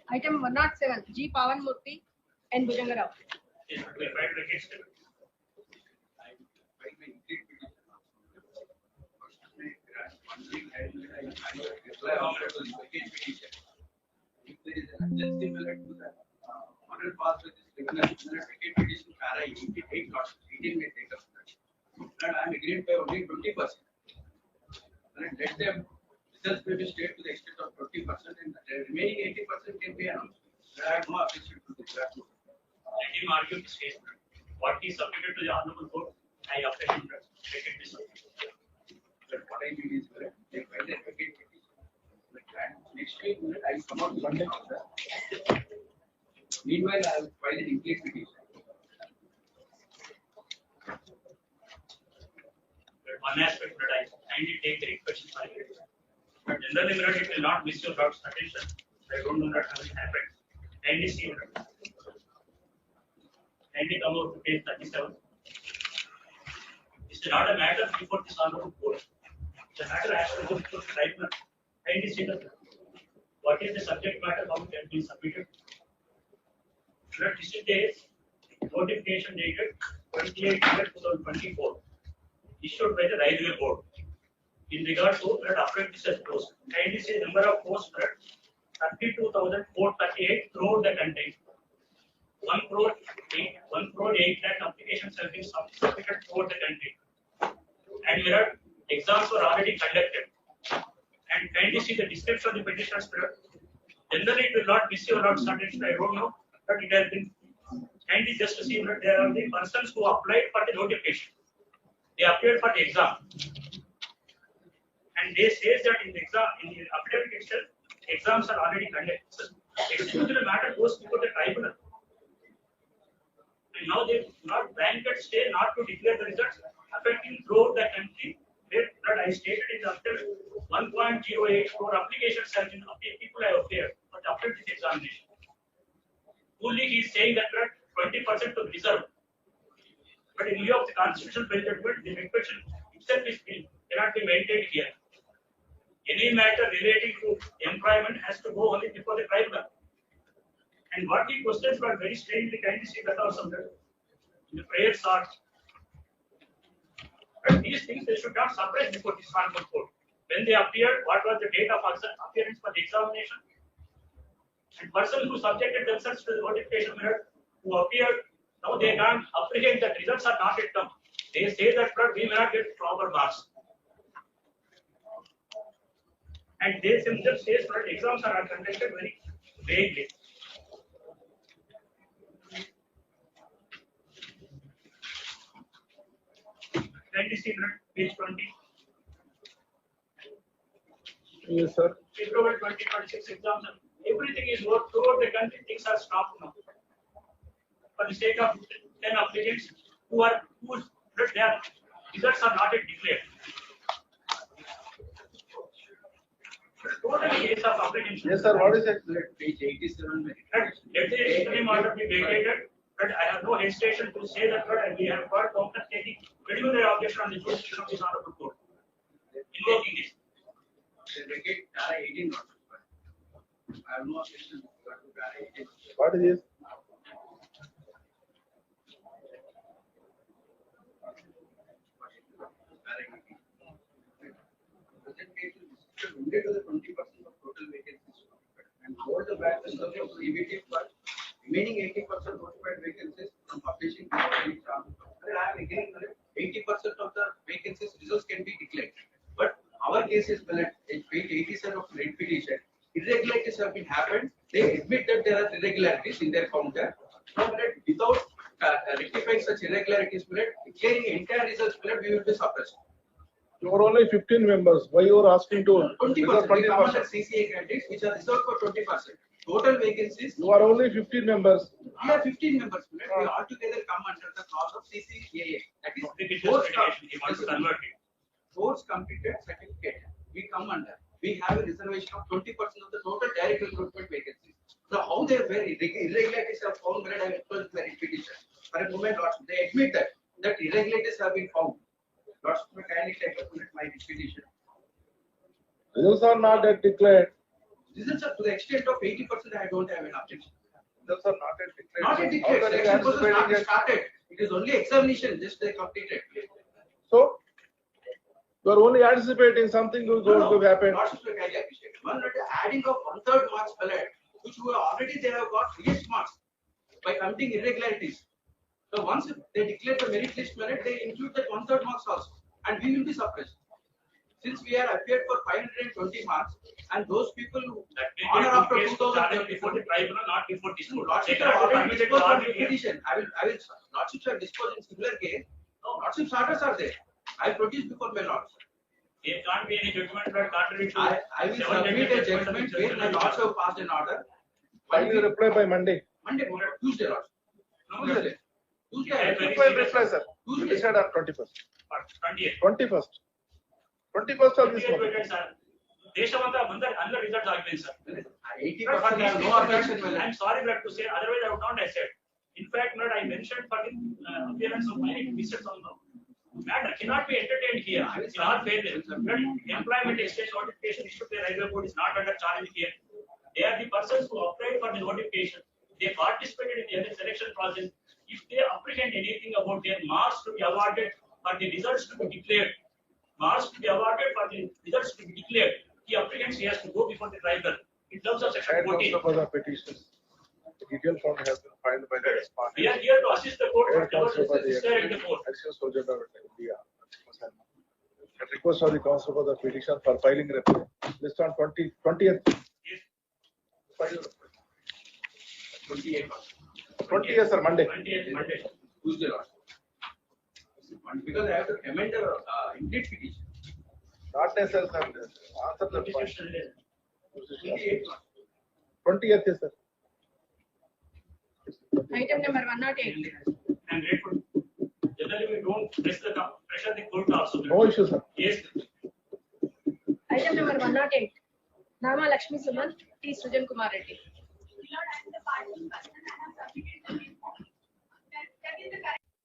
Item 107, G. Pavan Murthy and Bhujangarao. Is to be filed against him. If there is an urgent similar to the model pass with this criminal vacate petition para 88 cost 18 may take up that. And I am agreeing by only 20%. And let them results may be stayed to the extent of 20% and the remaining 80% can be announced. I have no objection to this. Let him argue his case. What he submitted to the honorable court, I appreciate him. Let it be submitted. But what I mean is that they file a vacate petition. Next week I come out Sunday. Meanwhile, I will file an increased petition. But one aspect that I kindly take the request for it. But generally, it will not miss your God's attention. I don't know that has happened. Kindly see it. Kindly come out to page 37. This is not a matter before this honorable court. The matter has to go to the tribunal. Kindly see that. What is the subject matter? How it can be submitted? This is the notification dated 28/2024, issued by the Railway Board. In regard to apprentices post, kindly see number of posts 32,438 throughout the country. 1 crore 8 lakh applications have been submitted throughout the country. And where exams were already conducted. And kindly see the description of the petitioner's period. Generally, it will not miss your Lord's attention. I don't know, but it has been kindly just to see that there are the persons who applied for the notification. They appeared for the exam. And they say that in the exam, in the affidavit itself, exams are already conducted. So, exclusive matter goes before the tribunal. And now they not blanket stay not to declare the results affecting throughout the country. That I stated in up to 1.08 crore applications have been people have appeared for the apprentice examination. Only he is saying that 20% to reserve. But in view of the constitutional benefit, the requisition itself is cannot be maintained here. Any matter relating to employment has to go only before the tribunal. And what he questions were very strangely kindly see that also in the prayer sort. But these things they should not surprise before this honorable court. When they appeared, what was the date of appearance for the examination? And persons who subjected themselves to the notification period, who appeared, now they can't apprehend that results are not yet come. They say that we may not get proper marks. And they themselves say that exams are conducted very vaguely. Kindly see page 20. Yes, sir. February 2026 exams. Everything is worked throughout the country. Things are stopped now. For the sake of 10 applicants whose their results are not yet declared. Total case of application. Yes, sir. What is it? Page 87. Let the interim order be vacated. But I have no hesitation to say that we have got Congress taking very objection on the jurisdiction of this honorable court. Invoking this. The vacate para 18 not. I have no objection to para 18. What is this? Only to the 20% of total vacancies and hold the balance of the EVT for remaining 80% notified vacancies from publishing to any job. I am agreeing that 80% of the vacancies results can be declared. But our case is well at page 87 of rate petition. Irregularities have been happened. They admit that there are irregularities in their counter. So without rectifying such irregularities, declaring entire results, we will be suppressed. You are only 15 members. Why you are asking to 20%? We come under CCA candidates which are reserved for 20%. Total vacancies. You are only 15 members. We are 15 members. We all together come under the clause of CCAA. That is course completed certificate. We come under. We have a reservation of 20% of the total direct recruitment vacancies. So how they were irregularities are found, I have explained the petition. For a moment, they admit that irregularities have been found. Lords, kindly take up my petition. Results are not yet declared. This is to the extent of 80%, I don't have an objection. That's not yet declared. Not yet declared, selection process not started. It is only examination, just they completed. So, you are only anticipating something is going to happen. Not supposed to carry appreciate. One, the adding of 1/3 marks ballot, which were already they have got highest marks by committing irregularities. So once they declare the merit list merit, they include that 1/3 marks also, and we will be suppressed. Since we are appeared for 520 marks, and those people who That may honor be after case to challenge 2000 before the tribunal, not before this court. They Lordship cannot have be already permitted to disposed of argue here. petition. I will, Lordships have disposed in similar case. No, Lordship's orders are there. I produced before my Lords. There can't be any judgment that contrary to. I will submit a judgment where my Lords have passed an order. File your reply by Monday. Monday, Tuesday, Lords. No, Tuesday. Tuesday. I I very will- File reply, sir. Tuesday. Decide on 21st. 28. 21st. 21st of this month. ದೇಶವಂತ ಬಂದ ಅಲ್ಲ result ಆಗಲಿ sir 80% have no objection, my I'm lord. sorry not to say, otherwise I would not have said. In fact, not I mentioned for the appearance of my visits on the matter cannot be entertained here. In our fairness, employment exchange notification issued by Railway Board is not under challenge here. They are the persons who applied for the notification. They participated in the selection process. If they apprehend anything about their marks to be awarded or the results to be declared, marks to be awarded for the results to be declared, he apprehends he has to go before the tribunal. In terms of section Head 14. counsel for the petitions. The detailed form has been filed by the We respondent. are here to assist the court, Head whatever counsel for is the necessary in the court. Action Soldier of India. At request of the counsel for the petition for filing reply. List on 20th. Yes. File your reply. 28th. 20th, sir, Monday. 20th Monday. Tuesday, Lord. Because I have to amend the incomplete petition. Not necessary, sir. Answer the point. 28th, Lord. 20th, yes, sir. Item number 108. And grateful. Generally, we don't pressure the court also. No issue, sir. Yes. Item number 108. Nama Lakshmi Suman, T. Sujan Kumar Reddy.